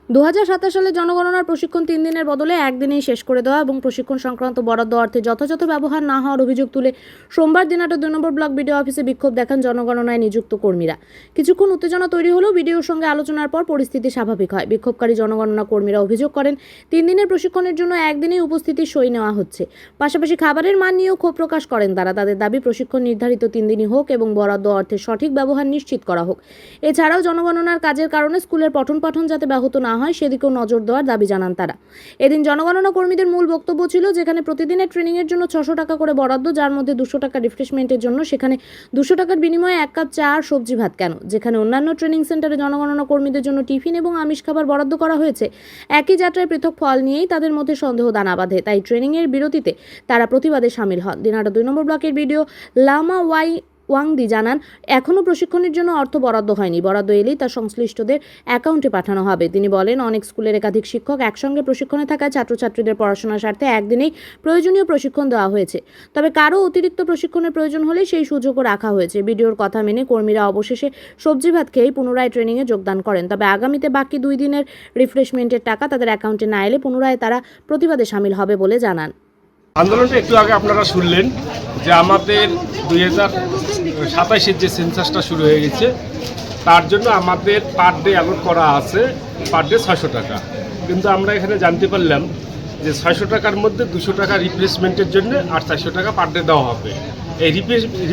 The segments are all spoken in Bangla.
2027 সালে জনগণনার প্রশিক্ষণ 3 দিনের বদলে একদিনেই শেষ করে দেওয়া এবং প্রশিক্ষণ সংক্রান্ত বরাদ্দ অর্থে যথাযথ ব্যবহার না হওয়ার অভিযোগ তুলে সোমবার দিনাটা 2 নম্বর ব্লক বিডিও অফিসে বিক্ষোভ দেখান জনগণনায় নিযুক্ত কর্মীরা। কিছুক্ষণ উত্তেজনা তৈরি হলেও বিডিওর সঙ্গে আলোচনার পর পরিস্থিতি স্বাভাবিক হয়। বিক্ষোভকারী জনগণনা কর্মীরা অভিযোগ করেন 3 দিনের প্রশিক্ষণের জন্য একদিনেই উপস্থিতির সই নেওয়া হচ্ছে। পাশাপাশি খাবারের মান নিয়েও ক্ষোভ প্রকাশ করেন তারা। তাদের দাবি প্রশিক্ষণ নির্ধারিত 3 দিনই হোক এবং বরাদ্দ অর্থের সঠিক ব্যবহার নিশ্চিত করা হোক। এছাড়াও জনগণনার কাজের কারণে স্কুলের পঠন পাঠন যাতে ব্যাহত না হয় সেদিকেও নজর দেওয়ার দাবি জানান তারা। এদিন জনগণনা কর্মীদের মূল বক্তব্য ছিল যেখানে প্রতিদিনের ট্রেনিং এর জন্য 600 টাকা করে বরাদ্দ, যার মধ্যে 200 টাকা রিফ্রেশমেন্টের জন্য, সেখানে 200 টাকার বিনিময়ে 1 কাপ চা আর সবজি ভাত কেন? যেখানে অন্যান্য ট্রেনিং সেন্টারে জনগণনা কর্মীদের জন্য টিফিন এবং আমিষ খাবার বরাদ্দ করা হয়েছে। একই যাত্রায় পৃথক ফল নিয়েই তাদের মধ্যে সন্দেহ দানা বাঁধে। তাই ট্রেনিং এর বিরতিতে তারা প্রতিবাদে সামিল হন। দিনাটা 2 নম্বর ব্লকের বিডিও লামা ওয়াংদি জানান, এখনও প্রশিক্ষণের জন্য অর্থ বরাদ্দ হয়নি। বরাদ্দ এলেই তা সংশ্লিষ্টদের অ্যাকাউন্টে পাঠানো হবে। তিনি বলেন, অনেক স্কুলের একাধিক শিক্ষক একসঙ্গে প্রশিক্ষণে থাকায় ছাত্রছাত্রীদের পড়াশোনার স্বার্থে একদিনেই প্রয়োজনীয় প্রশিক্ষণ দেওয়া হয়েছে। তবে কারো অতিরিক্ত প্রশিক্ষণের প্রয়োজন হলে সেই সুযোগও রাখা হয়েছে। বিডিওর কথা মেনে কর্মীরা অবশেষে সবজি ভাত খেয়েই পুনরায় ট্রেনিংয়ে যোগদান করেন। তবে আগামীতে বাকি 2 দিনের রিফ্রেশমেন্টের টাকা তাদের অ্যাকাউন্টে না এলে পুনরায় তারা প্রতিবাদে সামিল হবে বলে জানান। আন্দোলনটা একটু আগে আপনারা শুনলেন যে আমাদের 2027-এর যে সেন্সাসটা শুরু হয়ে গেছে তার জন্য আমাদের পার ডে অ্যালট করা আছে পার ডে 600 টাকা। কিন্তু আমরা এখানে জানতে পারলাম যে 600 টাকার মধ্যে 200 টাকা রিপ্লেসমেন্টের জন্য আর 400 টাকা পার ডে দেওয়া হবে। এই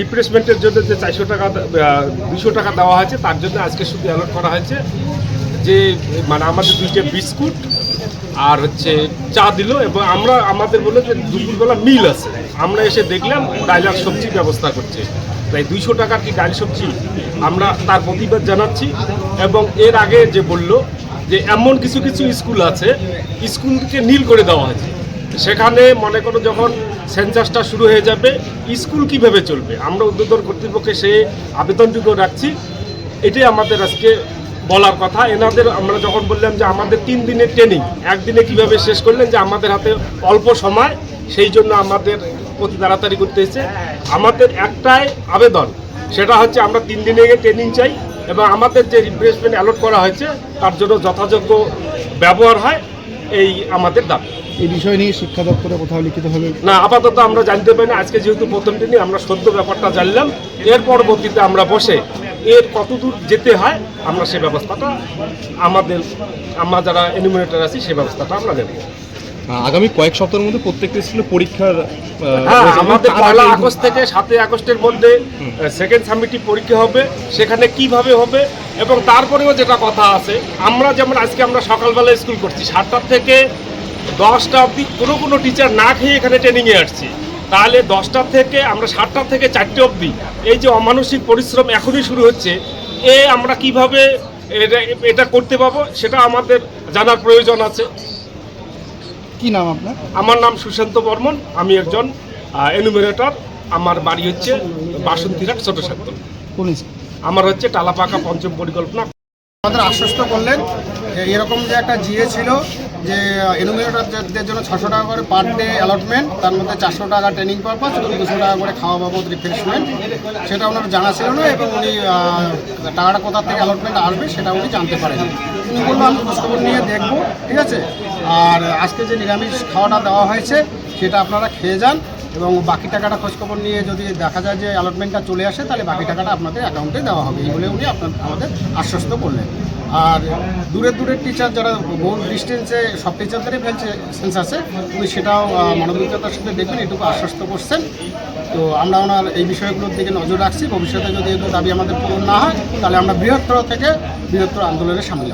রিপ্লেসমেন্টের জন্য যে 400 টাকা 200 টাকা দেওয়া হয়েছে তার জন্য আজকে শুধু অ্যালট করা হয়েছে যে মানে আমাদের 2টা বিস্কুট আর চা দিল এবং আমাদের বলে যে দুপুরবেলা মিল আছে। আমরা এসে দেখলাম ডাল আর সবজি ব্যবস্থা করছে, তাই 200 টাকার কি ডাল সবজি আমরা তার প্রতিবাদ জানাচ্ছি। এবং এর আগে যে বলল যে এমন কিছু কিছু স্কুল আছে স্কুলকে নীল করে দেওয়া হয়েছে, সেখানে মনে করো যখন সেন্সাসটা শুরু হয়ে যাবে স্কুল কিভাবে চলবে, আমরা উদ্বোধন কর্তৃপক্ষে সে আবেদনটুকু রাখছি। এটাই আমাদের আজকে বলার কথা। এনাদের আমরা যখন বললাম যে আমাদের 3 দিনের ট্রেনিং একদিনে কিভাবে শেষ করলেন, যে আমাদের হাতে অল্প সময়, সেই জন্য আমাদের অতি তাড়াতাড়ি করতে এসেছে। আমাদের একটাই আবেদন, সেটা হচ্ছে আমরা 3 দিনে ট্রেনিং চাই এবং আমাদের যে রিপ্লেসমেন্ট অ্যালট করা হয়েছে তার জন্য যথাযোগ্য ব্যবহার হয়, এই আমাদের দাবি। এই বিষয় নিয়ে শিক্ষা দপ্তরে কোথাও লিখিত হবে না, আপাতত আমরা জানতে পারি না। আজকে যেহেতু প্রথম দিনই আমরা সদ্য ব্যাপারটা জানলাম, এর পরবর্তীতে আমরা বসে এর কতদূর যেতে হয় আমরা সে ব্যবস্থাটা আমরা যারা এনুমিনেটর আছি সে ব্যবস্থাটা আমরা দেব। আগামী কয়েক সপ্তাহের মধ্যে প্রত্যেকটা স্কুলে পরীক্ষার আমাদের 1 আগস্ট থেকে 7 আগস্টের মধ্যে সেকেন্ড সামিটিভ পরীক্ষা হবে। সেখানে কিভাবে হবে এবং তারপরেও যেটা কথা আছে, আমরা যেমন আজকে আমরা সকালবেলা স্কুল করছি 7টা থেকে 10টা অবধি কোনো টিচার না খেয়ে এখানে ট্রেনিংয়ে আসছি, তাহলে 10টা থেকে আমরা 7টা থেকে 4টে অবধি এই যে অমানসিক পরিশ্রম এখনই শুরু হচ্ছে, আমরা কিভাবে এটা করতে পাবো সেটা আমাদের জানার প্রয়োজন আছে। কি নাম আপনার? আমার নাম সুশান্ত বর্মন, আমি একজন এনুমিনেটর। আমার বাড়ি হচ্ছে বাসন্তীঘাট ছোট সাক্ত। আমার টালাপাকা পঞ্চম পরিকল্পনা। আমাদের আশ্বস্ত করলেন যে এরকম যে একটা জিএ ছিল যে এনুমিনেটরদের জন্য 600 টাকা করে পার ডে অ্যালটমেন্ট, তার মধ্যে 400 টাকা ট্রেনিং পারপাস এবং 200 টাকা করে খাওয়া বাবদ রিফ্রেশমেন্ট, সেটা ওনার জানা ছিল না এবং উনি টাকাটা কোথা থেকে অ্যালটমেন্ট আসবে সেটা উনি জানতে পারেন। উনি বললো আমি খোঁজখবর নিয়ে দেখবো, ঠিক আছে, আর আজকে যে নিরামিষ খাওয়াটা দেওয়া হয়েছে সেটা আপনারা খেয়ে যান এবং বাকি টাকাটা খোঁজখবর নিয়ে যদি দেখা যায় যে অ্যালটমেন্টটা চলে আসে তাহলে বাকি টাকাটা আপনাদের অ্যাকাউন্টে দেওয়া হবে, এই বলে উনি আমাদের আশ্বস্ত করলেন। আর দূরের টিচার যারা বহু ডিস্টেন্সে সব টিচারদেরই ফেলছে সেন্সাসে, উনি সেটাও মানবিকতার সাথে দেখবেন এটুকু আশ্বস্ত করছেন। তো আমরা ওনার এই বিষয়গুলোর দিকে নজর রাখছি। ভবিষ্যতে যদি এগুলো দাবি আমাদের পূরণ না হয় তাহলে আমরা বৃহত্তর আন্দোলনে সামিল হব।